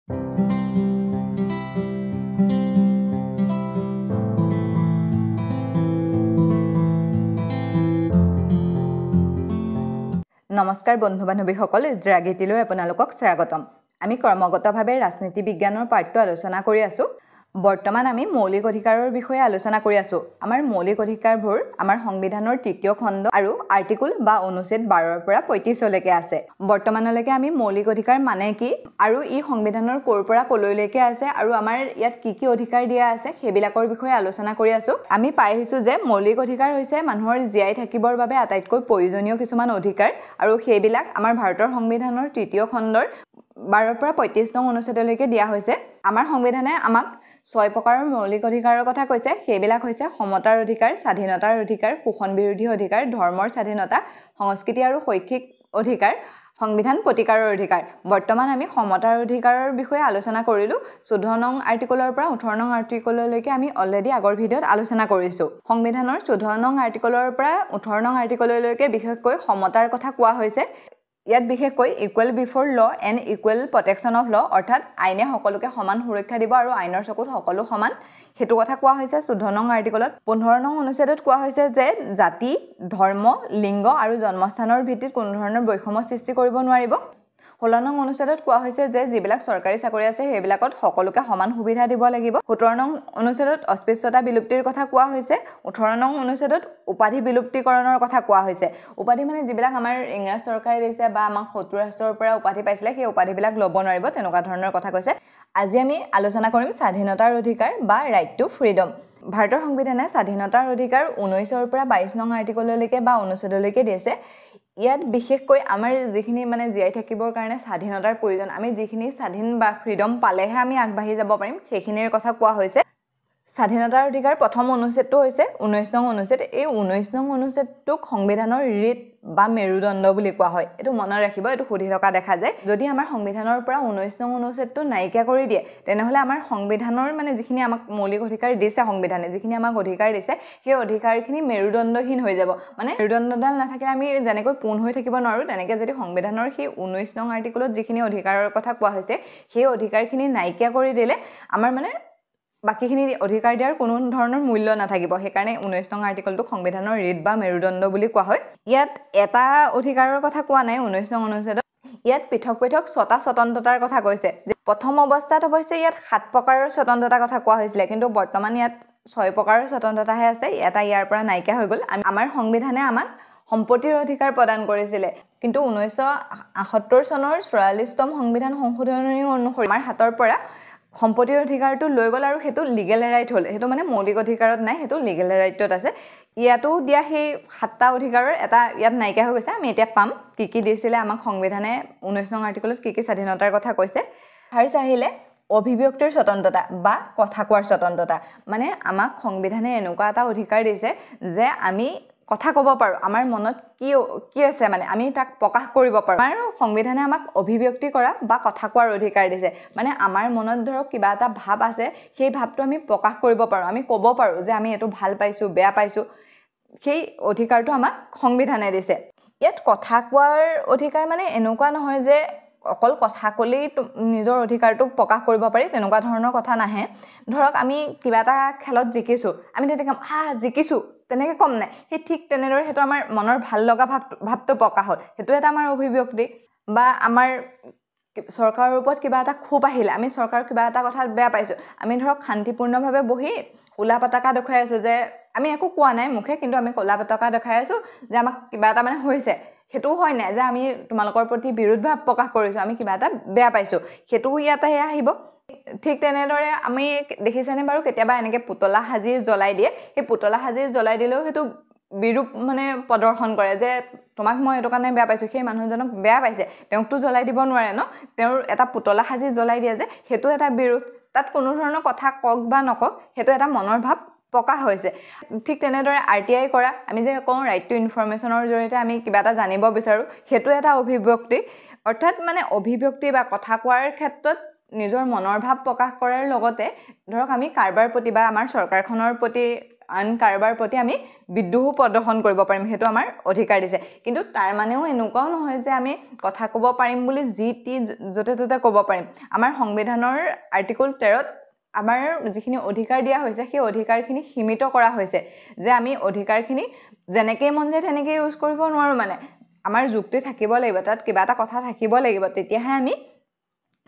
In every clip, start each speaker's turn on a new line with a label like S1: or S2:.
S1: নমস্কাৰ বন্ধু বান্ধৱীসকল, ইজৰাগীতিলৈ আপোনালোকক স্বাগতম। আমি কৰ্মগতভাৱে ৰাজনীতি বিজ্ঞানৰ পাঠটো আলোচনা কৰি আছো। বৰ্তমান আমি মৌলিক অধিকাৰৰ বিষয়ে আলোচনা কৰি আছো। আমাৰ মৌলিক অধিকাৰবোৰ আমাৰ সংবিধানৰ ৩য় খণ্ড আৰু আৰ্টিকল বা অনুচ্ছেদ ১২ৰ পৰা ৩৫ লৈকে আছে। বৰ্তমানলৈকে আমি মৌলিক অধিকাৰ মানে কি আৰু ই সংবিধানৰ ক'ৰ পৰা ক'লৈকে আছে আৰু আমাৰ ইয়াত কি অধিকাৰ দিয়া আছে সেইবিলাকৰ বিষয়ে আলোচনা কৰি আছো। আমি পাই আহিছো যে মৌলিক অধিকাৰ হৈছে মানুহৰ জীয়াই থাকিবৰ বাবে আটাইতকৈ প্ৰয়োজনীয় কিছুমান অধিকাৰ আৰু সেইবিলাক আমাৰ ভাৰতৰ সংবিধানৰ ৩য় খণ্ডৰ ১২ৰ পৰা ৩৫ নং অনুচ্ছেদলৈকে দিয়া হৈছে। আমাৰ সংবিধানে আমাক ৬ প্ৰকাৰৰ মৌলিক অধিকাৰৰ কথা কৈছে। সেইবিলাক হৈছে সমতাৰ অধিকাৰ, স্বাধীনতাৰ অধিকাৰ, শোষণ বিৰোধী অধিকাৰ, ধৰ্মৰ স্বাধীনতা, সংস্কৃতি আৰু শৈক্ষিক অধিকাৰ, সংবিধান প্ৰতিকাৰৰ অধিকাৰ। বৰ্তমান আমি সমতাৰ অধিকাৰৰ বিষয়ে আলোচনা কৰিলোঁ। ১৪ নং আৰ্টিকলৰ পৰা ১৮ নং আৰ্টিকললৈকে আমি অলৰেডি আগৰ ভিডিঅ'ত আলোচনা কৰিছোঁ। সংবিধানৰ ১৪ নং আৰ্টিকলৰ পৰা ১৮ নং আৰ্টিকললৈকে বিশেষকৈ সমতাৰ কথা কোৱা হৈছে। ইয়াত বিশেষকৈ ইকুৱেল বিফৰ ল and equal protection of law, অৰ্থাৎ আইনে সকলোকে সমান সুৰক্ষা দিব আৰু আইনৰ চকুত সকলো সমান, সেইটো কথা কোৱা হৈছে ১৪ নং আৰ্টিকলত। ১৫ নং অনুচ্ছেদত কোৱা হৈছে যে জাতি, ধৰ্ম, লিংগ আৰু জন্মস্থানৰ ভিত্তিত কোনো ধৰণৰ বৈষম্য সৃষ্টি কৰিব নোৱাৰিব। ১৬ নং অনুচ্ছেদত কোৱা হৈছে যে যিবিলাক চৰকাৰী চাকৰি আছে সেইবিলাকত সকলোকে সমান সুবিধা দিব লাগিব। ১৭ নং অনুচ্ছেদত অস্পৃশ্যতা বিলুপ্তিৰ কথা কোৱা হৈছে। ১৮ নং অনুচ্ছেদত উপাধি বিলুপ্তিকৰণৰ কথা কোৱা হৈছে। উপাধি মানে যিবিলাক আমাৰ ইংৰাজ চৰকাৰে দিছে বা আমাক শত্ৰু ৰাষ্ট্ৰৰ পৰা উপাধি পাইছিলে সেই উপাধিবিলাক ল'ব নোৱাৰিব, তেনেকুৱা ধৰণৰ কথা কৈছে। আজি আমি আলোচনা কৰিম স্বাধীনতাৰ অধিকাৰ বা ৰাইট টু ফ্ৰীডম। ভাৰতৰ সংবিধানে স্বাধীনতাৰ অধিকাৰ ১৯ৰ পৰা ২২ নং আৰ্টিকললৈকে বা অনুচ্ছেদলৈকে দিছে। ইয়াত বিশেষকৈ আমাৰ যিখিনি জীয়াই থাকিবৰ কাৰণে স্বাধীনতাৰ প্ৰয়োজন, আমি যিখিনি স্বাধীন বা ফ্ৰীডম পালেহে আমি আগবাঢ়ি যাব পাৰিম, সেইখিনিৰ কথা কোৱা হৈছে। স্বাধীনতাৰ অধিকাৰ প্ৰথম অনুচ্ছেদটো হৈছে ১৯ নং অনুচ্ছেদ। এই ১৯ নং অনুচ্ছেদটোক সংবিধানৰ ৰিট বা মেৰুদণ্ড বুলি কোৱা হয়। এইটো মনত ৰাখিব, এইটো সুধি থকা দেখা যায়। যদি আমাৰ সংবিধানৰ পৰা ১৯ নং অনুচ্ছেদটো নাইকিয়া কৰি দিয়ে, তেনেহ'লে আমাৰ সংবিধানৰ যিখিনি আমাক মৌলিক অধিকাৰ দিছে, সংবিধানে যিখিনি আমাক অধিকাৰ দিছে, সেই অধিকাৰখিনি মেৰুদণ্ডহীন হৈ যাব। মেৰুদণ্ডডাল নাথাকিলে আমি যেনেকৈ পোন হৈ থাকিব নোৱাৰোঁ, তেনেকৈ যদি সংবিধানৰ সেই ১৯ নং আৰ্টিকলত যিখিনি অধিকাৰৰ কথা কোৱা হৈছে সেই অধিকাৰখিনি নাইকিয়া কৰি দিলে আমাৰ বাকীখিনি অধিকাৰ দিয়াৰ কোনো ধৰণৰ মূল্য নাথাকিব। সেইকাৰণে ১৯ নং আৰ্টিকলটোক সংবিধানৰ ৰিট বা মেৰুদণ্ড বুলি কোৱা হয়। ইয়াত এটা অধিকাৰৰ কথা কোৱা নাই ১৯ নং অনুচ্ছেদত। ইয়াত পৃথক পৃথক ৬টা স্বতন্ত্ৰতাৰ কথা কৈছে। প্ৰথম অৱস্থাত অৱশ্যে ইয়াত ৭ প্ৰকাৰৰ স্বতন্ত্ৰতাৰ কথা কোৱা হৈছিলে, কিন্তু বৰ্তমান ইয়াত ৬ প্ৰকাৰৰ স্বতন্ত্ৰতাহে আছে। এটা ইয়াৰ পৰা নাইকিয়া হৈ গ'ল। আমাৰ সংবিধানে আমাক সম্পত্তিৰ অধিকাৰ প্ৰদান কৰিছিলে, কিন্তু ১৯৭৮ চনৰ ৪৪তম সংবিধান সংশোধনী অনুসৰি আমাৰ হাতৰ পৰা সম্পত্তিৰ অধিকাৰটো লৈ গ'ল আৰু সেইটো লিগেল ৰাইট হ'ল। সেইটো মৌলিক অধিকাৰত নাই, সেইটো লিগেল ৰাইটত আছে। ইয়াতো দিয়া সেই ৭টা অধিকাৰৰ এটা ইয়াত নাইকিয়া হৈ গৈছে। আমি এতিয়া পাম কি দিছিলে আমাক সংবিধানে ১৯ নং আৰ্টিকলত কি স্বাধীনতাৰ কথা কৈছে। ফাৰ্ষ্ট আহিলে অভিব্যক্তিৰ স্বতন্ত্ৰতা বা কথা কোৱাৰ স্বতন্ত্ৰতা। আমাক সংবিধানে এনেকুৱা এটা অধিকাৰ দিছে যে আমি কথা ক'ব পাৰোঁ, আমাৰ মনত কি আছে আমি তাক প্ৰকাশ কৰিব পাৰোঁ। আমাৰ সংবিধানে আমাক অভিব্যক্তি কৰা বা কথা কোৱাৰ অধিকাৰ দিছে। আমাৰ মনত ধৰক কিবা এটা ভাৱ আছে, সেই ভাৱটো আমি প্ৰকাশ কৰিব পাৰোঁ, আমি ক'ব পাৰোঁ যে আমি এইটো ভাল পাইছোঁ, বেয়া পাইছোঁ। সেই অধিকাৰটো আমাক সংবিধানে দিছে। ইয়াত কথা কোৱাৰ অধিকাৰ এনেকুৱা নহয় যে অকল কথা ক'লেই নিজৰ অধিকাৰটো প্ৰকাশ কৰিব পাৰি, তেনেকুৱা ধৰণৰ কথা নাহে। ধৰক আমি কিবা এটা খেলত জিকিছোঁ, আমি তেতিয়া ক'ম জিকিছোঁ, তেনেকৈ ক'ম নাই। সেই ঠিক তেনেদৰে সেইটো আমাৰ মনৰ ভাল লগা ভাৱটো প্ৰকাশ হ'ল, সেইটো এটা আমাৰ অভিব্যক্তি। বা আমাৰ চৰকাৰৰ ওপৰত কিবা এটা ক্ষোভ আহিলে, আমি চৰকাৰৰ কিবা এটা কথাত বেয়া পাইছোঁ, আমি ধৰক শান্তিপূৰ্ণভাৱে বহি ক'লা পতাকা দেখুৱাই আছোঁ যে আমি একো কোৱা নাই মুখে, কিন্তু আমি ক'লা পতাকা দেখাই আছোঁ যে আমাক কিবা এটা হৈছে। সেইটোও হয় নাই যে আমি তোমালোকৰ প্ৰতি বিৰোধ ভাৱ প্ৰকাশ কৰিছোঁ, আমি কিবা এটা বেয়া পাইছোঁ, সেইটোও ইয়াতেহে আহিব। ঠিক তেনেদৰে আমি দেখিছেনে বাৰু কেতিয়াবা এনেকৈ পুতলা সাজি জ্বলাই দিয়ে, সেই পুতলা সাজি জ্বলাই দিলেও সেইটো বিৰূপ প্ৰদৰ্শন কৰে যে তোমাক মই এইটো কাৰণে বেয়া পাইছোঁ। সেই মানুহজনক বেয়া পাইছে, তেওঁকতো জ্বলাই দিব নোৱাৰে ন, তেওঁৰ এটা পুতলা সাজি জ্বলাই দিয়ে যে সেইটো এটা বিৰোধ। তাত কোনো ধৰণৰ কথা কওক বা নকওক, সেইটো এটা মনৰ ভাৱ প্ৰকাশ হৈছে। ঠিক তেনেদৰে RTI কৰা, আমি যে কওঁ ৰাইট টু ইনফৰমেশ্যনৰ জৰিয়তে আমি কিবা এটা জানিব বিচাৰোঁ, সেইটো এটা অভিব্যক্তি। অৰ্থাৎ অভিব্যক্তি বা কথা কোৱাৰ ক্ষেত্ৰত নিজৰ মনৰ ভাৱ প্ৰকাশ কৰাৰ লগতে ধৰক আমি কাৰোবাৰ প্ৰতি বা আমাৰ চৰকাৰখনৰ প্ৰতি আন কাৰোবাৰ প্ৰতি আমি বিদ্ৰোহ প্ৰদৰ্শন কৰিব পাৰিম, সেইটো আমাৰ অধিকাৰ দিছে। কিন্তু তাৰ মানেও এনেকুৱাও নহয় যে আমি কথা ক'ব পাৰিম বুলি যি টি য'তে ত'তে ক'ব পাৰিম। আমাৰ সংবিধানৰ আৰ্টিকল 13ত আমাৰ যিখিনি অধিকাৰ দিয়া হৈছে সেই অধিকাৰখিনি সীমিত কৰা হৈছে যে আমি অধিকাৰখিনি যেনেকৈ মন যায় তেনেকৈ ইউজ কৰিব নোৱাৰোঁ। মানে আমাৰ যুক্তি থাকিব লাগিব, তাত কিবা এটা কথা থাকিব লাগিব, তেতিয়াহে আমি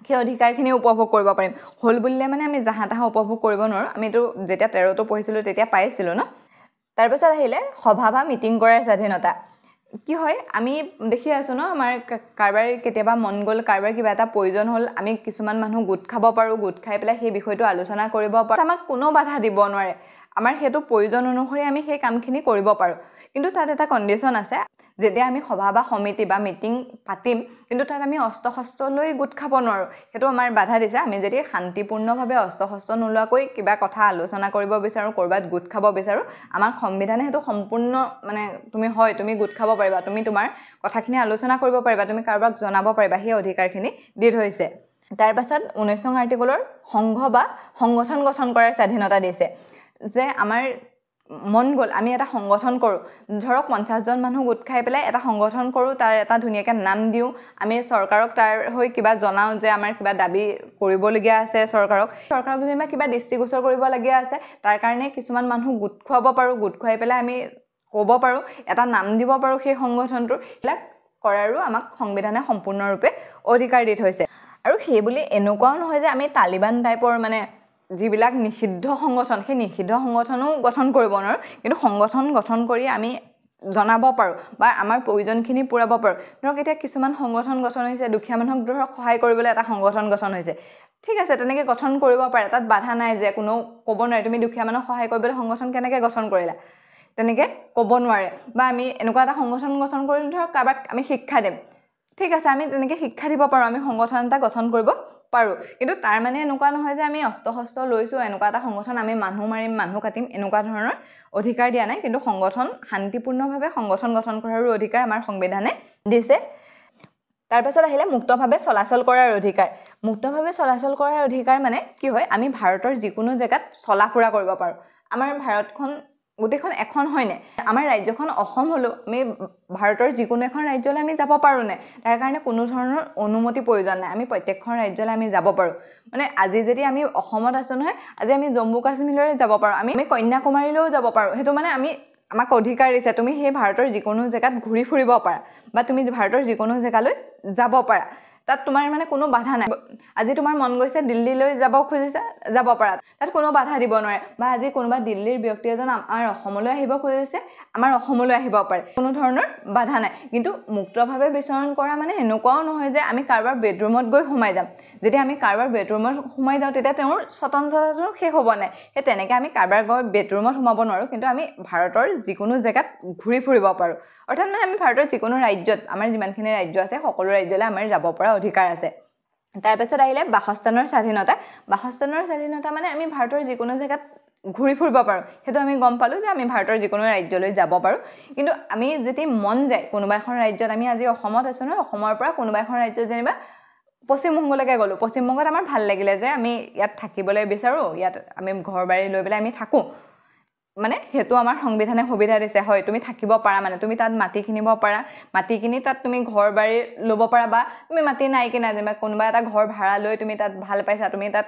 S1: সেই অধিকাৰখিনি উপভোগ কৰিব পাৰিম। হ'ল বুলিলে মানে আমি জাহা তাহা উপভোগ কৰিব নোৱাৰোঁ। আমিতো যেতিয়া 13টো পঢ়িছিলোঁ তেতিয়া পাইছিলোঁ ন। তাৰপিছত আহিলে সভা বা মিটিং কৰাৰ স্বাধীনতা। কি হয়, আমি দেখি আছোঁ ন, আমাৰ কাৰোবাৰ কেতিয়াবা মন গ'ল, কাৰোবাৰ কিবা এটা প্ৰয়োজন হ'ল, আমি কিছুমান মানুহ গোট খাব পাৰোঁ, গোট খাই পেলাই সেই বিষয়টো আলোচনা কৰিব পাৰোঁ। আমাক কোনো বাধা দিব নোৱাৰে, আমাৰ সেইটো প্ৰয়োজন অনুসৰি আমি সেই কামখিনি কৰিব পাৰোঁ। কিন্তু তাত এটা কণ্ডিশ্যন আছে, যেতিয়া আমি সভা বা সমিতি বা মিটিং পাতিম কিন্তু তাত আমি অস্ত্ৰ শস্ত্ৰ লৈ গোট খাব নোৱাৰোঁ, সেইটো আমাৰ বাধা দিছে। আমি যদি শান্তিপূৰ্ণভাৱে অস্ত্ৰ শস্ত্ৰ নোলোৱাকৈ কিবা কথা আলোচনা কৰিব বিচাৰোঁ, ক'ৰবাত গোট খাব বিচাৰোঁ, আমাৰ সংবিধানে সেইটো সম্পূৰ্ণ মানে তুমি গোট খাব পাৰিবা, তুমি তোমাৰ কথাখিনি আলোচনা কৰিব পাৰিবা, তুমি কাৰোবাক জনাব পাৰিবা, সেই অধিকাৰখিনি দি থৈছে। তাৰপাছত 19 নং আৰ্টিকলৰ সংঘ বা সংগঠন গঠন কৰাৰ স্বাধীনতা দিছে, যে আমাৰ মন গ'ল আমি এটা সংগঠন কৰোঁ, ধৰক 50 জন মানুহ গোট খাই পেলাই এটা সংগঠন কৰোঁ, তাৰ এটা ধুনীয়াকৈ নাম দিওঁ, আমি চৰকাৰক তাৰ হৈ কিবা জনাওঁ যে আমাৰ কিবা দাবী কৰিবলগীয়া আছে, চৰকাৰক যেনিবা কিবা দৃষ্টিগোচৰ কৰিবলগীয়া আছে, তাৰ কাৰণে কিছুমান মানুহ গোট খুৱাব পাৰোঁ, গোট খুৱাই পেলাই আমি ক'ব পাৰোঁ, এটা নাম দিব পাৰোঁ সেই সংগঠনটোৰ। এইবিলাক কৰাৰো আমাক সংবিধানে সম্পূৰ্ণৰূপে অধিকাৰ দি থৈছে। আৰু সেই বুলি এনেকুৱাও নহয় যে আমি তালিবান টাইপৰ মানে যিবিলাক নিষিদ্ধ সংগঠন, সেই নিষিদ্ধ সংগঠনো গঠন কৰিব নোৱাৰোঁ, কিন্তু সংগঠন গঠন কৰি আমি জনাব পাৰোঁ বা আমাৰ প্ৰয়োজনখিনি পূৰাব পাৰোঁ। ধৰক এতিয়া কিছুমান সংগঠন গঠন হৈছে, দুখীয়া মানুহক ধৰক সহায় কৰিবলৈ এটা সংগঠন গঠন হৈছে, ঠিক আছে, তেনেকৈ গঠন কৰিব পাৰে, তাত বাধা নাই যে কোনেও ক'ব নোৱাৰে তুমি দুখীয়া মানুহক সহায় কৰিবলৈ সংগঠন কেনেকৈ গঠন কৰিলা, তেনেকৈ ক'ব নোৱাৰে। বা আমি এনেকুৱা এটা সংগঠন গঠন কৰিলোঁ, ধৰক কাৰোবাক আমি শিক্ষা দিম, ঠিক আছে, আমি তেনেকৈ শিক্ষা দিব পাৰোঁ, আমি সংগঠন এটা গঠন কৰিব পাৰোঁ। কিন্তু তাৰ মানে এনেকুৱা নহয় যে আমি অস্ত্ৰ শস্ত্ৰ লৈছোঁ, এনেকুৱা এটা সংগঠন আমি মানুহ মাৰিম, মানুহ কাটিম, এনেকুৱা ধৰণৰ অধিকাৰ দিয়া নাই। কিন্তু সংগঠন শান্তিপূৰ্ণভাৱে সংগঠন গঠন কৰাৰো অধিকাৰ আমাৰ সংবিধানে দিছে। তাৰপাছত আহিলে মুক্তভাৱে চলাচল কৰাৰ অধিকাৰ। মুক্তভাৱে চলাচল কৰাৰ অধিকাৰ মানে কি হয়, আমি ভাৰতৰ যিকোনো জেগাত চলা ফুৰা কৰিব পাৰোঁ। আমাৰ ভাৰতখন গোটেইখন এখন হয়নে, আমাৰ ৰাজ্যখন অসম হ'লেও আমি ভাৰতৰ যিকোনো এখন ৰাজ্যলৈ আমি যাব পাৰোঁ নে, তাৰ কাৰণে কোনো ধৰণৰ অনুমতি প্ৰয়োজন নাই, আমি প্ৰত্যেকখন ৰাজ্যলৈ আমি যাব পাৰোঁ। মানে আজি যদি আমি অসমত আছোঁ নহয়, আজি আমি জম্মু কাশ্মীৰলৈ যাব পাৰোঁ, আমি কন্যাকুমাৰীলৈও যাব পাৰোঁ, সেইটো মানে আমাক অধিকাৰ দিছে, তুমি সেই ভাৰতৰ যিকোনো জেগাত ঘূৰি ফুৰিব পাৰা বা তুমি ভাৰতৰ যিকোনো জেগালৈ যাব পাৰা, তাত তোমাৰ মানে কোনো বাধা নাই। আজি তোমাৰ মন গৈছে দিল্লীলৈ যাব খুজিছা, যাব পাৰা, তাত কোনো বাধা দিব নোৱাৰে। বা আজি কোনোবা দিল্লীৰ ব্যক্তি এজন আমাৰ অসমলৈ আহিব খুজিছে, আমাৰ অসমলৈ আহিব পাৰে, কোনো ধৰণৰ বাধা নাই। কিন্তু মুক্তভাৱে বিচৰণ কৰা মানে এনেকুৱাও নহয় যে আমি কাৰোবাৰ বেডৰুমত গৈ সোমাই যাম, যেতিয়া আমি কাৰোবাৰ বেডৰুমত সোমাই যাওঁ তেতিয়া তেওঁৰ স্বতন্ত্ৰতাটো শেষ হ'ব নাই, সেই তেনেকৈ আমি কাৰোবাৰ বেডৰুমত সোমাব নোৱাৰোঁ, কিন্তু আমি ভাৰতৰ যিকোনো জেগাত ঘূৰি ফুৰিব পাৰোঁ। অৰ্থাৎ মানে আমি ভাৰতৰ যিকোনো ৰাজ্যত, আমাৰ যিমানখিনি ৰাজ্য আছে সকলো ৰাজ্যলৈ আমাৰ যাব পৰা অধিকাৰ আছে। তাৰপিছত আহিলে বাসস্থানৰ স্বাধীনতা। বাসস্থানৰ স্বাধীনতা মানে আমি ভাৰতৰ যিকোনো জেগাত ঘূৰি ফুৰিব পাৰোঁ, সেইটো আমি গম পালোঁ যে আমি ভাৰতৰ যিকোনো ৰাজ্যলৈ যাব পাৰোঁ। কিন্তু আমি যদি মন যায় কোনোবা এখন ৰাজ্যত, আমি আজি অসমত আছোঁ নহয়, অসমৰ পৰা কোনোবা এখন ৰাজ্যত যেনিবা পশ্চিমবংগলৈকে গ'লোঁ, পশ্চিমবংগত আমাৰ ভাল লাগিলে যে আমি ইয়াত থাকিবলৈ বিচাৰোঁ, ইয়াত আমি ঘৰ বাৰী লৈ পেলাই আমি থাকোঁ, মানে সেইটো আমাৰ সংবিধানে সুবিধা দিছে, হয় তুমি থাকিব পাৰা, মানে তুমি তাত মাটি কিনিব পাৰা, মাটি কিনি তাত তুমি ঘৰ বাৰী ল'ব পাৰা, বা তুমি মাটি নাই কিনা যেনিবা কোনোবা এটা ঘৰ ভাড়া লৈ তুমি তাত ভাল পাইছা, তুমি তাত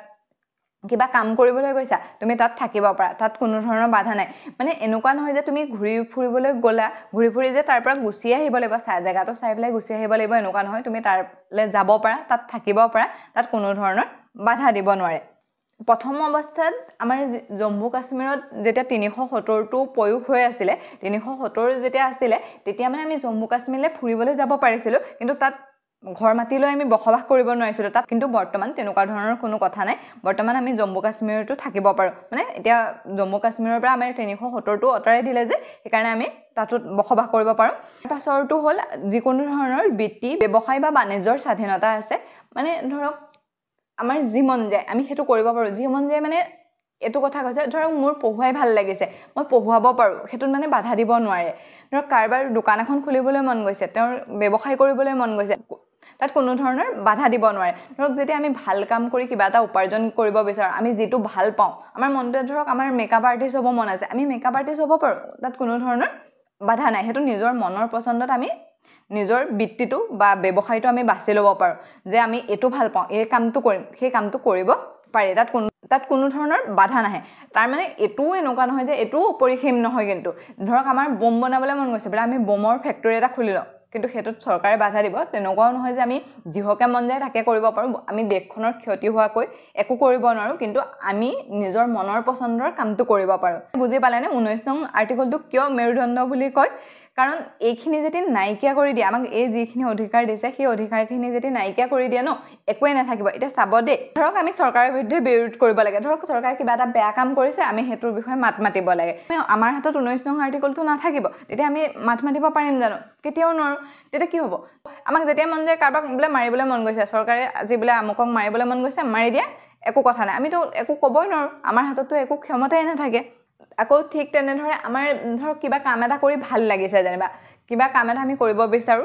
S1: কিবা কাম কৰিবলৈ গৈছা, তুমি তাত থাকিব পাৰা, তাত কোনো ধৰণৰ বাধা নাই। মানে এনেকুৱা নহয় যে তুমি ঘূৰি ফুৰিবলৈ গ'লা, ঘূৰি ফুৰি যে তাৰ পৰা গুচি আহিব লাগিব, জেগাটো চাই পেলাই গুচি আহিব লাগিব, এনেকুৱা নহয়, তুমি তালৈ যাব পাৰা, তাত থাকিব পাৰা, তাত কোনো ধৰণৰ বাধা দিব নোৱাৰে। প্ৰথম অৱস্থাত আমাৰ জম্মু কাশ্মীৰত যেতিয়া 370টো প্ৰয়োগ হৈ আছিলে, 370 যেতিয়া আছিলে তেতিয়া মানে আমি জম্মু কাশ্মীৰলৈ ফুৰিবলৈ যাব পাৰিছিলোঁ, কিন্তু তাত ঘৰ মাটি লৈ আমি বসবাস কৰিব নোৱাৰিছিলোঁ তাত। কিন্তু বৰ্তমান তেনেকুৱা ধৰণৰ কোনো কথা নাই, বৰ্তমান আমি জম্মু কাশ্মীৰতো থাকিব পাৰোঁ। মানে এতিয়া জম্মু কাশ্মীৰৰ পৰা আমাৰ 370টো আঁতৰাই দিলে যে, সেইকাৰণে আমি তাতো বসবাস কৰিব পাৰোঁ। তাৰপাছৰটো হ'ল যিকোনো ধৰণৰ বৃত্তি, ব্যৱসায় বা বাণিজ্যৰ স্বাধীনতা আছে। মানে ধৰক আমাৰ যি মন যায় আমি সেইটো কৰিব পাৰোঁ, যি মন যায় মানে এইটো কথা কৈছে, ধৰক মোৰ পঢ়ুৱাই ভাল লাগিছে, মই পঢ়ুৱাব পাৰোঁ, সেইটোত মানে বাধা দিব নোৱাৰে। ধৰক কাৰোবাৰ দোকান এখন খুলিবলৈ মন গৈছে, তেওঁৰ ব্যৱসায় কৰিবলৈ মন গৈছে, তাত কোনো ধৰণৰ বাধা দিব নোৱাৰে ধৰক যেতিয়া আমি ভাল কাম কৰি কিবা এটা উপাৰ্জন কৰিব বিচাৰো আমি যেটো ভাল পাওঁ আমাৰ মনটোৱে ধৰক আমাৰ মেকআপ আৰ্টিষ্ট হ'ব মন আছে আমি মেকআপ আৰ্টিষ্ট হ'ব পাৰো তাত কোনো ধৰণৰ বাধা নাই হেতু নিজৰ মনৰ পছন্দত আমি নিজৰ বৃত্তিটো বা ব্যৱসায়টো আমি বাছি ল'ব পাৰো যে আমি এটো ভাল পাওঁ এই কামটো কৰিম সেই কামটো কৰিব পাৰি তাত কোনো ধৰণৰ বাধা নাহে তাৰ মানে এটো এনেকুৱা নহয় যে এটো অপৰিসীম নহয় কিন্তু ধৰক আমাৰ বম বনাবলৈ মন গৈছে বলে আমি বমৰ ফেক্টৰী এটা খুলি লওঁ কিন্তু হেতুত চৰকাৰে বাধা দিব তেনেকুৱাও নহয় যে আমি জিহকে মন যায় তাকে কৰিব পাৰো আমি দেশখনৰ ক্ষতি হোৱাকৈ একো কৰিব নোৱাৰো কিন্তু আমি নিজৰ মনৰ পছন্দৰ কামটো কৰিব পাৰো বুজি পালেনে 19 নং আৰ্টিকলটো কিয় মেৰুদণ্ড বুলি কয় কাৰণ এইখিনি যদি নাইকিয়া কৰি দিয়ে আমাক এই যিখিনি অধিকাৰ দিছে সেই অধিকাৰখিনি যদি নাইকিয়া কৰি দিয়ে ন একোৱে নাথাকিব এটা চাব দে ধৰক আমি চৰকাৰৰ বিৰুদ্ধে বিৰোধ কৰিব লাগে ধৰক চৰকাৰে কিবা এটা বেয়া কাম কৰিছে আমি হেতুৰ বিষয়ে মাত মাতিব লাগে আমাৰ হাতত 19 নং আৰ্টিকলটো নাথাকিব তেতিয়া আমি মাত মাতিব পাৰিম জানো কেতিয়াও নোৱাৰো তেতিয়া কি হ'ব আমাক যেতিয়া মন যায় কাৰবাক বলে মাৰিবলৈ মন গৈছে চৰকাৰে আজি বলে আমকক মাৰিবলৈ মন গৈছে মাৰি দিয়া একো কথা নাই আমিতো একো ক'বই নোৱাৰো আমাৰ হাতততো একো ক্ষমতাই নাথাকে আকৌ ঠিক তেনে ধৰে আমাৰ ধৰক কিবা কাম এটা কৰি ভাল লাগিছে যেনিবা কিবা কাম এটা আমি কৰিব বিচাৰো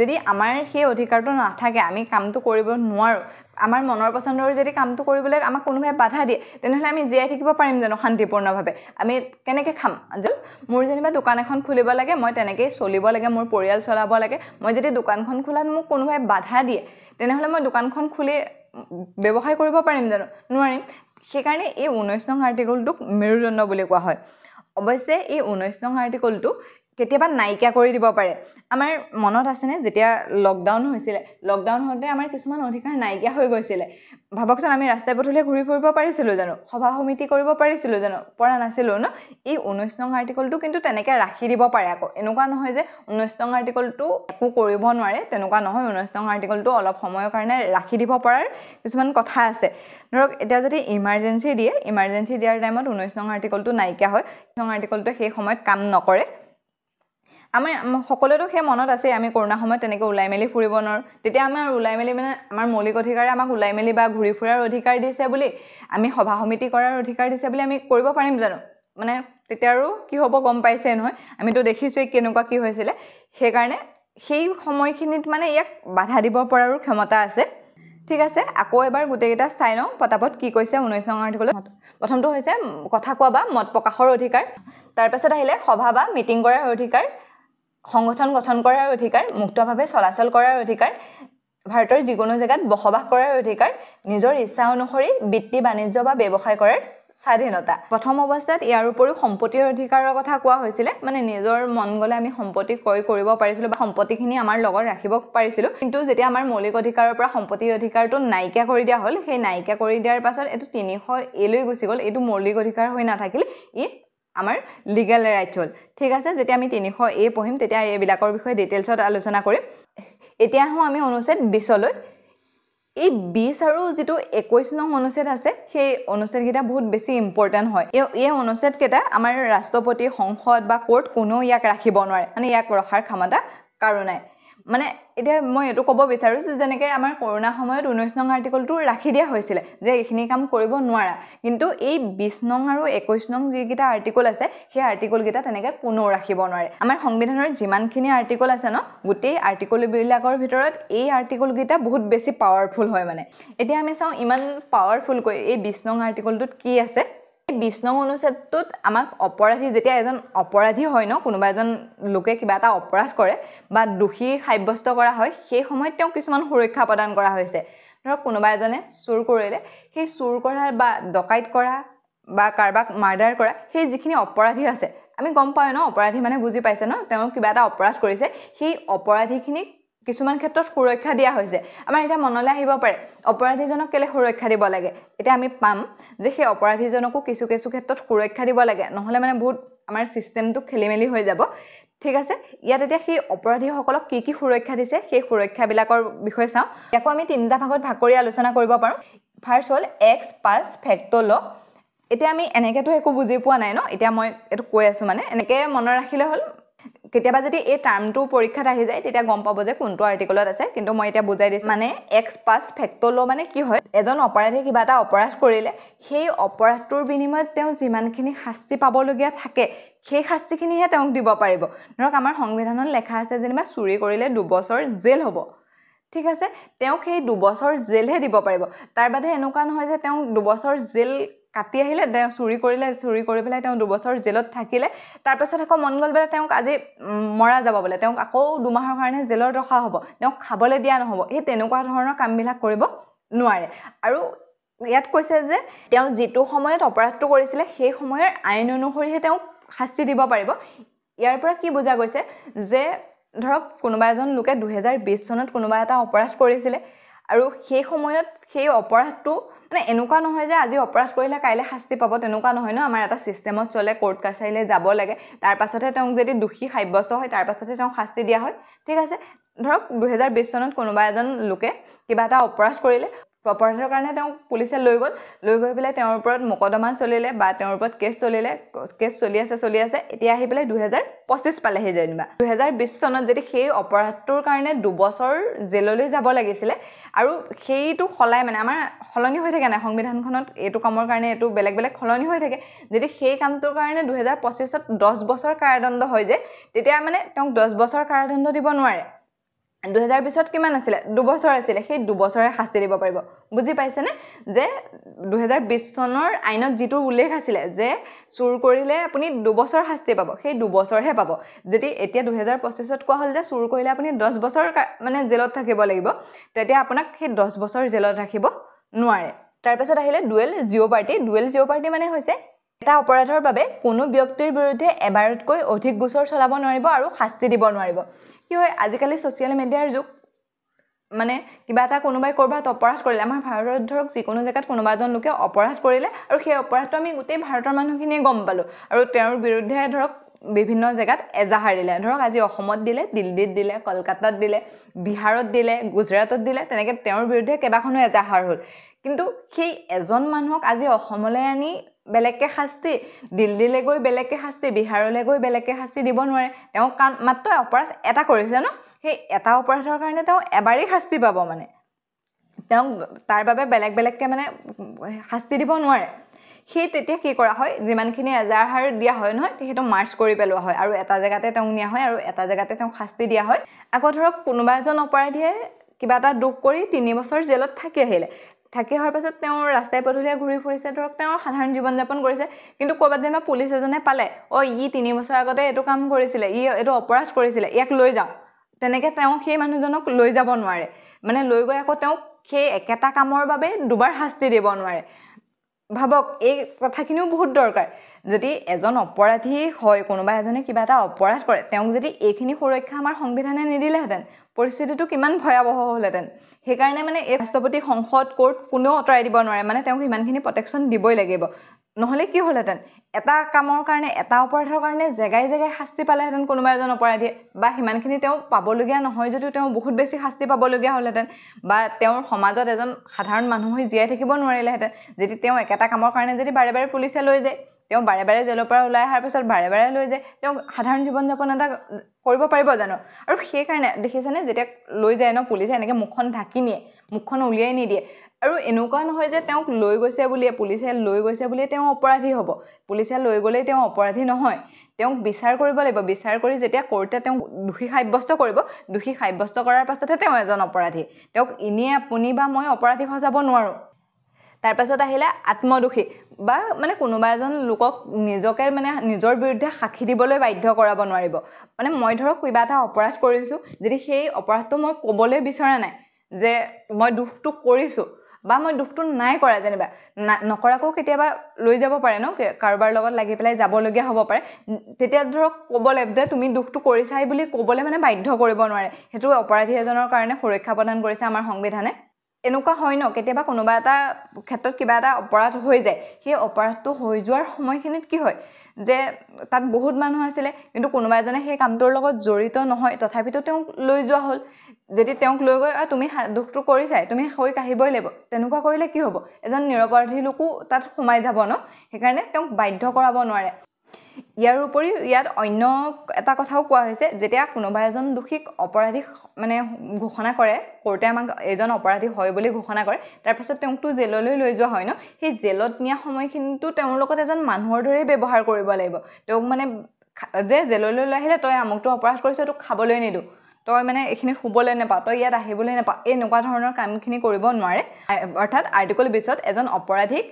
S1: যদি আমাৰ সেই অধিকাৰটো নাথাকে আমি কামটো কৰিব নোৱাৰো আমাৰ মনৰ পছন্দৰ যদি কামটো কৰিবলৈ আমাক কোনোবাই বাধা দিয়ে তেনেহলে আমি জীয়াই থাকিব পাৰিম জানো শান্তিপূৰ্ণভাৱে আমি কেনেকৈ খাম মোৰ যেনিবা দোকান এখন খুলিব লাগে মই তেনেকৈ চলিব লাগে মোৰ পৰিয়াল চলাব লাগে মই যদি দোকানখন খোলাত মোক কোনোবাই বাধা দিয়ে তেনেহলে মই দোকানখন খুলি ব্যৱসায় কৰিব পাৰিম জানো নোৱাৰিম সেইকাৰণে এই 19 নং আৰ্টিকলটোক মেৰুদণ্ড বুলি কোৱা হয় অৱশ্যে এই 19 নং আৰ্টিকলটো কেতিয়াবা নাইকিয়া কৰি দিব পাৰে আমাৰ মনত আছেনে যেতিয়া লকডাউন হৈছিল লকডাউন হওঁতে আমাৰ কিছুমান অধিকাৰ নাইকিয়া হৈ গৈছিল ভাবকচোন আমি ৰাস্তাই পথলৈ ঘূৰি ফুৰিব পাৰিছিলো জানো সভা সমিতি কৰিব পাৰিছিলো জানো পৰা নাছিলো ন এই 19 নং আৰ্টিকলটো কিন্তু তেনেকৈ ৰাখি দিব পাৰে আকৌ এনেকুৱা নহয় যে 19 নং আৰ্টিকলটো একো কৰিব নোৱাৰে তেনেকুৱা নহয় 19 নং আৰ্টিকলটো অলপ সময়ৰ কাৰণে ৰাখি দিব পৰাৰ কিছুমান কথা আছে ধৰক এতিয়া যদি ইমাৰ্জেন্সি দিয়াৰ টাইমত 19 নং আৰ্টিকলটো নাইকিয়া হয় নং আৰ্টিকলটো সেই সময়ত কাম নকৰে আমাৰ সকলোতো সেই মনত আছে আমি কৰোনা সময়ত তেনেকৈ ওলাই মেলি ফুৰিব নোৱাৰো তেতিয়া আমাৰ ওলাই মেলি মানে আমাৰ মৌলিক অধিকাৰে আমাক ওলাই মেলি বা ঘূৰি ফুৰাৰ অধিকাৰ দিছে বুলি আমি সভা সমিতি কৰাৰ অধিকাৰ দিছে বুলি আমি কৰিব পাৰিম জানো মানে তেতিয়া আৰু কি হ'ব গম পাইছে নহয় আমিতো দেখিছোই কেনেকুৱা কি হৈছিল সেইকাৰণে সেই সময়খিনিত মানে ইয়াক বাধা দিব পৰাৰো ক্ষমতা আছে ঠিক আছে আকৌ এবাৰ গোটেইকেইটা চাই লওঁ পটাপট কি কৈছে 19 নং আৰ্টিকলত প্ৰথমটো হৈছে কথা কোৱা বা মত প্ৰকাশৰ অধিকাৰ তাৰ পাছত আহিলে সভা বা মিটিং কৰাৰ অধিকাৰ সংগঠন গঠন কৰাৰ অধিকাৰ মুক্তভাৱে চলাচল কৰাৰ অধিকাৰ ভাৰতৰ যিকোনো জায়গাত বসবাস কৰাৰ অধিকাৰ নিজৰ ইচ্ছা অনুসৰি বৃত্তি বাণিজ্য বা ব্যৱসায় কৰাৰ স্বাধীনতা প্ৰথম অৱস্থাত ইয়াৰ উপৰিও সম্পত্তিৰ অধিকাৰৰ কথা কোৱা হৈছিল মানে নিজৰ মন গলে আমি সম্পত্তি ক্ৰয় কৰিব পাৰিছিলো বা সম্পত্তিখিনি আমাৰ লগত ৰাখিব পাৰিছিলো কিন্তু যেতিয়া আমাৰ মৌলিক অধিকাৰৰ পৰা সম্পত্তিৰ অধিকাৰটো নাইকিয়া কৰি দিয়া হ'ল সেই নাইকিয়া কৰি দিয়াৰ পাছত এটো 300 এলৈ গুচি গ'ল এটো মৌলিক অধিকাৰ হৈ নাথাকিল ই আমাৰ লিগ্যাল ৰাইটছ হ'ল ঠিক আছে যেতিয়া আমি 300 পঢ়িম তেতিয়া এই বিলাকৰ বিষয়ে ডিটেইলছত আলোচনা কৰিম এতিয়া আমি অনুচ্ছেদ 20 লৈ এই 20 আৰু যেটো 21 নং অনুচ্ছেদ আছে সেই অনুচ্ছেদ কেইটা বহুত বেছি ইম্পৰ্টেন্ট হয় এই অনুচ্ছেদ কেইটা আমাৰ ৰাষ্ট্ৰপতি সংসদ বা কোৰ্ট কোনো ইয়াক ৰাখিব নোৱাৰে মানে ইয়াক ৰখাৰ ক্ষমতা কাৰো নাই মানে এতিয়া মই এটো ক'ব বিচাৰিছো যেনেকৈ আমাৰ কৰোনা সময়ত 19 নং আৰ্টিকলটো ৰাখি দিয়া হৈছিল যে এইখিনি কাম কৰিব নোৱাৰা কিন্তু এই 20 নং আৰু 21 নং যিকেইটা আৰ্টিকল আছে সেই আৰ্টিকল কেইটা তেনেকৈ কোনো ৰাখিব নোৱাৰে আমাৰ সংবিধানৰ যিমানখিনি আৰ্টিকল আছে ন গোটেই আৰ্টিকল বিলাকৰ ভিতৰত এই আৰ্টিকল কেইটা বহুত বেছি পাৱাৰফুল হয় মানে এতিয়া আমি চাওঁ ইমান পাৱাৰফুল কৈ এই 20 নং আৰ্টিকলটোত কি আছে 20 নং অনুচ্ছেদটোত আমাক অপৰাধী যেতিয়া এজন অপৰাধী হয় ন কোনোবা এজন লোকে কিবা এটা অপৰাধ কৰে বা দোষী সাব্যস্ত কৰা হয় সেই সময়ত তেওঁ কিছুমান সুৰক্ষা প্ৰদান কৰা হৈছে ধৰক কোনোবা এজনে চুৰ কৰিলে সেই চুৰ কৰা বা ডকাইত কৰা বা কাৰবাক মাৰ্ডাৰ কৰা সেই যিখিনি অপৰাধী আছে আমি গম পাওঁ ন অপৰাধী মানে বুজি পাইছে ন তেওঁ কিবা এটা অপৰাধ কৰিছে সেই অপৰাধীখিনিক কিছুমান ক্ষেত্ৰত সুৰক্ষা দিয়া হৈছে আমাৰ এটা মনলৈ আহিব পাৰে অপৰাধীজনক কেলে সুৰক্ষা দিব লাগে এটা আমি পাম যে সেই অপৰাধীজনকো কিছু ক্ষেত্ৰত সুৰক্ষা দিব লাগে নহলে মানে বহুত আমাৰ সিস্টেমটো খেলিমেলি হৈ যাব ঠিক আছে ইয়াত এতিয়া সেই অপৰাধীসকলক কি সুৰক্ষা দিছে সেই সুৰক্ষা বিলাকৰ বিষয়ে চাওঁ ইয়াকো আমি তিনিটা ভাগত ভাগ কৰি আলোচনা কৰিব পাৰোঁ ফাৰ্স্ট হ'ল এক্স পাস ফেক্টো ল এতিয়া আমি এনেকেতো একো বুজি পোৱা নাই ন এতিয়া মই এটো কৈ আছো মানে এনেকে মনত ৰাখিলে হ'ল কেতিয়াবা যদি এই টাৰ্মটো পৰীক্ষাত আহি যায় তেতিয়া গম পাব যে কোনটো আৰ্টিকলত আছে কিন্তু মই এতিয়া বুজাই দিছো মানে এক্স পাস ফেক্টো ল মানে কি হয় এজন অপৰাধী কিবা এটা অপৰাধ কৰিলে সেই অপৰাধটোৰ বিনিময়ত তেওঁ যিমানখিনি শাস্তি পাবলগীয়া থাকে সেই শাস্তিখিনিহে তেওঁক দিব পাৰিব ধৰক আমাৰ সংবিধানত লেখা আছে যেনিবা চুৰি কৰিলে 2 বছৰ জেল হ'ব ঠিক আছে তেওঁক সেই 2 বছৰ জেলহে দিব পাৰিব তাৰ বাদে এনেকুৱা নহয় যে তেওঁ 2 বছৰ জেল কাটি আহিলে তেওঁ চুৰি কৰি পেলাই তেওঁ 2 বছৰ জেলত থাকিলে তাৰ পাছত আকৌ মন গল বোলে তেওঁক আজি মৰা যাব বোলে তেওঁক আকৌ 2 মাহৰ কাৰণে জেলত ৰখা হ'ব তেওঁক খাবলৈ দিয়া নহ'ব এই তেনেকুৱা ধৰণৰ কামবিলাক কৰিব নোৱাৰে আৰু ইয়াত কৈছে যে তেওঁ যেটো সময়ত অপৰাধটো কৰিছিলে সেই সময়ৰ আইন অনুসৰিহে তেওঁক শাস্তি দিব পাৰিব ইয়াৰ পৰা কি বুজা গৈছে যে ধৰক কোনোবা এজন লোকে 2020 চনত কোনোবা এটা অপৰাধ কৰিছিলে আৰু সেই সময়ত সেই অপৰাধটো মানে এনেকুৱা নহয় যে আজি অপৰাধ কৰিলে কাইলে শাস্তি পাব তেনেকুৱা নহয় ন আমাৰ এটা সিস্টেমত চলে কোৰ্ট কাছাৰীলৈ যাব লাগে তাৰ পাছতহে তেওঁক যদি দোষী সাব্যস্ত হয় তাৰ পাছতহে তেওঁক শাস্তি দিয়া হয় ঠিক আছে ধৰক 2020 চনত কোনোবা এজন লোকে কিবা এটা অপৰাধ কৰিলে অপৰাধৰ কাৰণে তেওঁক পুলিচে লৈ গৈ পেলাই তেওঁৰ ওপৰত মোকদমা চলিলে বা তেওঁৰ ওপৰত কেছ চলি আছে এতিয়া আহি পেলাই 2025 পালেহি যেনিবা 2020 চনত যদি সেই অপৰাধটোৰ কাৰণে 2 বছৰ জেললৈ যাব লাগিছিলে আৰু সেইটো খলাই মানে আমাৰ খলনি হৈ থাকে না সংবিধানখনত এইটো কামৰ কাৰণে এইটো বেলেগ খলনি হৈ থাকে যদি সেই কামটোৰ কাৰণে 2025 ত 10 বছৰ কাৰাদণ্ড হৈ যায় তেতিয়া মানে তেওঁক 10 বছৰ কাৰাদণ্ড দিব নোৱাৰে 2020 ত কিমান আছিল 2 বছৰ আছিল সেই 2 বছৰে শাস্তি দিব পাৰিব বুজি পাইছে নে যে 2020 চনৰ আইনত যেটো উল্লেখ আছিল যে চুৰ কৰিলে আপুনি 2 বছৰ শাস্তি পাব সেই 2 বছৰহে পাব যদি এতিয়া 2025 ত কোৱা হল যে চুৰ কৰিলে আপুনি 10 বছৰ মানে জেলত থাকিব লাগিব তেতিয়া আপোনাক সেই 10 বছৰ জেলত ৰাখিব নোৱাৰে তাৰ পাছত আহিলে ডুৱেল জিঅ'পাৰ্টি মানে হৈছে এটা অপৰাধৰ বাবে কোনো ব্যক্তিৰ বিৰুদ্ধে এবাৰতকৈ অধিক গোচৰ চলাব নোৱাৰিব আৰু শাস্তি দিব নোৱাৰিব কি হয় আজিকালি সোশ্যাল মিডিয়াৰ যুগ মানে কিবা এটা কোনোবাই কৰবাত অপৰাধ কৰিলে আমাৰ ভাৰতত ধৰক যিকোনো জায়গাত কোনোবা এজন লোকে অপৰাধ কৰিলে আৰু সেই অপৰাধটো আমি গোটেই ভাৰতৰ মানুহখিনিয়ে গম পালো আৰু তেওঁৰ বিৰুদ্ধে ধৰক বিভিন্ন জায়গাত এজাহাৰ দিলে ধৰক আজি অসমত দিলে দিল্লীত দিলে কলকাতাত দিলে বিহাৰত দিলে গুজৰাটত দিলে তেনেকৈ তেওঁৰ বিৰুদ্ধে কেবাখনো এজাহাৰ হ'ল কিন্তু সেই এজন মানুহক আজি অসমলৈ আনি বেলেগকে শাস্তি দিল্লীলৈ গৈ বেলেগকে শাস্তি বিহাৰলৈ গৈ বেলেগকে শাস্তি দিব নোৱাৰে তেওঁ মাত্ৰ অপৰাধ এটা কৰিছে ন সেই এটা অপৰাধৰ কাৰণে তেওঁ এবাৰেই শাস্তি পাব মানে তেওঁ তাৰ বাবে বেলেগকে মানে শাস্তি দিব নোৱাৰে সেই তেতিয়া কি কৰা হয় যিমানখিনি এজাহাৰ দিয়া হয় নহয় সেইটো মাৰ্চ কৰি পেলোৱা হয় আৰু এটা জায়গাতে তেওঁ নিয়া হয় আৰু এটা জায়গাতে তেওঁ শাস্তি দিয়া হয় আকৌ ধৰক কোনোবা এজন অপৰাধীয়ে কিবা এটা দুখ কৰি 3 বছৰ জেলত থাকি আহিলে থাকি হোৱাৰ পাছত তেওঁৰ ৰাস্তাই পদূলিয়ে ঘূৰি ফুৰিছে ধৰক তেওঁৰ সাধাৰণ জীৱন যাপন কৰিছে কিন্তু ক'ৰবাত যেনিবা পুলিচ এজনে পালে ই 3 বছৰ আগতে এইটো কাম কৰিছিলে এইটো অপৰাধ কৰিছিলে ইয়াক লৈ যাওঁ তেনেকৈ তেওঁ সেই মানুহজনক লৈ যাব নোৱাৰে মানে লৈ গৈ আকৌ তেওঁক সেই একেটা কামৰ বাবে দুবাৰ শাস্তি দিব নোৱাৰে ভাবক এই কথাখিনিও বহুত দৰকাৰ যদি এজন অপৰাধী হয় কোনোবা এজনে কিবা এটা অপৰাধ কৰে তেওঁক যদি এইখিনি সুৰক্ষা আমাৰ সংবিধানে নিদিলেহেঁতেন পৰিস্থিতিটো কিমান ভয়াৱহ হ'লহেঁতেন সেইকাৰণে মানে এই ৰাষ্ট্ৰপতি সংসদ কোৰ্ট কোনেও আঁতৰাই দিব নোৱাৰে মানে তেওঁক ইমানখিনি প্ৰটেকশ্যন দিবই লাগিব নহ'লে কি হ'লহেঁতেন এটা কামৰ কাৰণে এটা অপৰাধৰ কাৰণে জেগাই শাস্তি পালেহেঁতেন কোনোবা এজন অপৰাধীয়ে বা সিমানখিনি তেওঁ পাবলগীয়া নহয় যদিও তেওঁ বহুত বেছি শাস্তি পাবলগীয়া হ'লহেঁতেন বা তেওঁৰ সমাজত এজন সাধাৰণ মানুহ হৈ জীয়াই থাকিব নোৱাৰিলেহেঁতেন যদি তেওঁ একেটা কামৰ কাৰণে যদি বাৰে বাৰে পুলিচে লৈ যায় তেওঁ বাৰে বাৰে জেলৰ পৰা ওলাই অহাৰ পিছত বাৰে বাৰে লৈ যায় তেওঁ সাধাৰণ জীৱন যাপন এটা কৰিব পাৰিব জানো আৰু সেই কাৰণে দেখিছেনে যেতিয়া লৈ যায় ন পুলিচে এনেকৈ মুখখন ঢাকি নিয়ে মুখখন উলিয়াই নিদিয়ে আৰু এনেকুৱা নহয় যে তেওঁক লৈ গৈছে বুলি পুলিচে লৈ গৈছে বুলি তেওঁ অপৰাধী হ'ব পুলিচে লৈ গ'লেই তেওঁ অপৰাধী নহয় তেওঁক বিচাৰ কৰিব লাগিব বিচাৰ কৰি যেতিয়া কোৰ্টে তেওঁক দোষী সাব্যস্ত কৰিব দোষী সাব্যস্ত কৰাৰ পাছতহে তেওঁ এজন অপৰাধী তেওঁক ইনিয়ে আপুনি বা মই অপৰাধী সজাব নোৱাৰোঁ তাৰ পাছত আহিলে আত্মদোষী বা মানে কোনোবা এজন লোকক নিজকে মানে নিজৰ বিৰুদ্ধে সাক্ষী দিবলৈ বাধ্য কৰাব নোৱাৰিব মানে মই ধৰক কিবা এটা অপৰাধ কৰিছোঁ যদি সেই অপৰাধটো মই ক'বলৈ বিচৰা নাই যে মই দুখটো কৰিছোঁ বা মই দুখটো নাই কৰা যেনিবা নকৰাকো কেতিয়াবা লৈ যাব পাৰে ন কাৰোবাৰ লগত লাগি পেলাই যাবলগীয়া হ'ব পাৰে তেতিয়া ধৰক ক'বলৈ যে তুমি দুখটো কৰিছাই বুলি ক'বলৈ মানে বাধ্য কৰিব নোৱাৰে সেইটো অপৰাধী এজনৰ কাৰণে সুৰক্ষা প্ৰদান কৰিছে আমাৰ সংবিধানে এনেকুৱা হয় ন কেতিয়াবা কোনোবা এটা ক্ষেত্ৰত কিবা এটা অপৰাধ হৈ যায় সেই অপৰাধটো হৈ যোৱাৰ সময়খিনিত কি হয় যে তাত বহুত মানুহ আছিলে কিন্তু কোনোবা এজনে সেই কামটোৰ লগত জড়িত নহয় তথাপিতো তেওঁক লৈ যোৱা হ'ল যদি তেওঁক লৈ গৈ তুমি দুখটো কৰিছাই তুমি হৈ কাহিবই লাগিব তেনেকুৱা কৰিলে কি হ'ব এজন নিৰপৰাধী লোকো তাত সোমাই যাব ন সেইকাৰণে তেওঁক বাধ্য কৰাব নোৱাৰে ইয়াৰ উপৰিও ইয়াত অন্য এটা কথাও কোৱা হৈছে যেতিয়া কোনোবা এজন দোষীক অপৰাধী মানে ঘোষণা কৰে কোৰ্টে আমাক এজন অপৰাধী হয় বুলি ঘোষণা কৰে তাৰপিছত তেওঁকটো জেললৈ লৈ যোৱা হয় ন সেই জেলত নিয়া সময়খিনিতো তেওঁৰ লগত এজন মানুহৰ দৰেই ব্যৱহাৰ কৰিব লাগিব তেওঁক মানে যে জেললৈ লৈ আহিলে তই আমুকটো অপৰাধ কৰিছ তোক খাবলৈ নিদিওঁ তই মানে এইখিনি শুবলৈ নেপাওঁ, তই ইয়াত আহিবলৈ নেপাওঁ, এনেকুৱা ধৰণৰ কামখিনি কৰিব নোৱাৰে। অৰ্থাৎ আৰ্টিকল 20ত এজন অপৰাধীক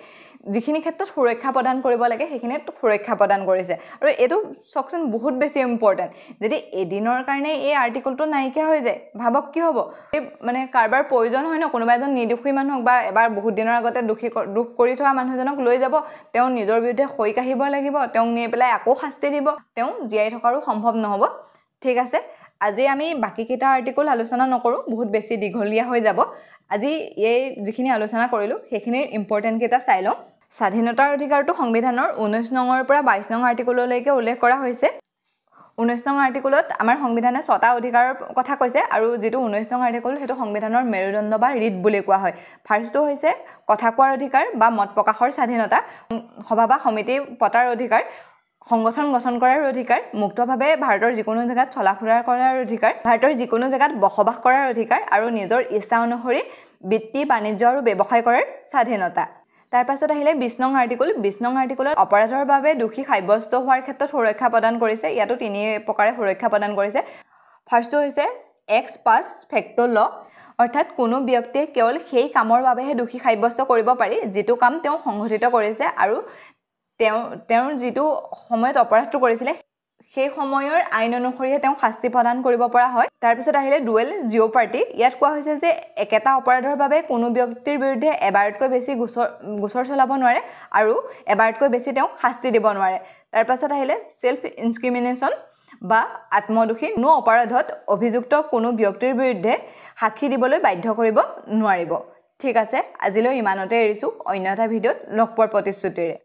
S1: যিখিনি ক্ষেত্ৰত সুৰক্ষা প্ৰদান কৰিব লাগে সেইখিনিত সুৰক্ষা প্ৰদান কৰিছে। আৰু এইটো চাওকচোন বহুত বেছি ইম্পৰ্টেণ্ট। যদি এদিনৰ কাৰণে এই আৰ্টিকলটো নাইকিয়া হৈ যায়, ভাবক কি হ'ব। এই মানে কাৰোবাৰ প্ৰয়োজন হয় ন, কোনোবা এজন নিৰ্দোষী মানুহক বা এবাৰ বহুত দিনৰ আগতে দুখ কৰি থোৱা মানুহজনক লৈ যাব, তেওঁ নিজৰ বিৰুদ্ধে সই কাঢ়িব লাগিব, তেওঁক নি পেলাই আকৌ শাস্তি দিব, তেওঁ জীয়াই থকাৰো সম্ভৱ নহ'ব। ঠিক আছে, আজি আমি বাকীকেইটা আৰ্টিকল আলোচনা নকৰোঁ, বহুত বেছি দীঘলীয়া হৈ যাব। আজি এই যিখিনি আলোচনা কৰিলোঁ সেইখিনিৰ ইম্পৰ্টেণ্ট কেইটা চাই লওঁ। স্বাধীনতাৰ অধিকাৰটো সংবিধানৰ 19 নঙৰ পৰা 22 নং আৰ্টিকললৈকে উল্লেখ কৰা হৈছে। 19 নং আৰ্টিকলত আমাৰ সংবিধানে 6টা অধিকাৰৰ কথা কৈছে, আৰু যিটো 19 নং আৰ্টিকল সেইটো সংবিধানৰ মেৰুদণ্ড বা ৰীত বুলি কোৱা হয়। ফাৰ্ষ্টটো হৈছে কথা কোৱাৰ অধিকাৰ বা মত প্ৰকাশৰ স্বাধীনতা, সভা বা সমিতি পতাৰ অধিকাৰ, সংগঠন গঠন কৰাৰ অধিকাৰ, মুক্তভাৱে ভাৰতৰ যিকোনো জেগাত চলা ফুৰা কৰাৰ অধিকাৰ, ভাৰতৰ যিকোনো জেগাত বসবাস কৰাৰ অধিকাৰ, আৰু নিজৰ ইচ্ছা অনুসৰি বৃত্তি বাণিজ্য আৰু ব্যৱসায় কৰাৰ স্বাধীনতা। তাৰ পাছত আহিলে 20 নং আৰ্টিকল। 20 নং আৰ্টিকলত অপৰাধৰ বাবে দোষী সাব্যস্ত হোৱাৰ ক্ষেত্ৰত সুৰক্ষা প্ৰদান কৰিছে। ইয়াতো 3 প্ৰকাৰে সুৰক্ষা প্ৰদান কৰিছে। ফাৰ্ষ্টটো হৈছে এক্স পাছ ফেক্টো ল, অৰ্থাৎ কোনো ব্যক্তিয়ে কেৱল সেই কামৰ বাবেহে দোষী সাব্যস্ত কৰিব পাৰি যিটো কাম তেওঁ সংঘটিত কৰিছে আৰু তেওঁৰ যিটো সময়ত অপৰাধটো কৰিছিলে সেই সময়ৰ আইন অনুসৰিহে তেওঁক শাস্তি প্ৰদান কৰিব পৰা হয়। তাৰপিছত আহিলে ডুৱেল জিঅ'পাৰ্টি। ইয়াত কোৱা হৈছে যে একেটা অপৰাধৰ বাবে কোনো ব্যক্তিৰ বিৰুদ্ধে এবাৰতকৈ বেছি গোচৰ চলাব নোৱাৰে আৰু এবাৰতকৈ বেছি তেওঁক শাস্তি দিব নোৱাৰে। তাৰপাছত আহিলে চেল্ফ ইনক্ৰিমিনেশ্যন বা আত্মদোষী। কোনো অপৰাধত অভিযুক্ত কোনো ব্যক্তিৰ বিৰুদ্ধে সাক্ষী দিবলৈ বাধ্য কৰিব নোৱাৰিব। ঠিক আছে, আজিলৈ ইমানতে এৰিছোঁ। অন্য এটা ভিডিঅ'ত লগ পোৱাৰ প্ৰতিশ্ৰুতিৰে।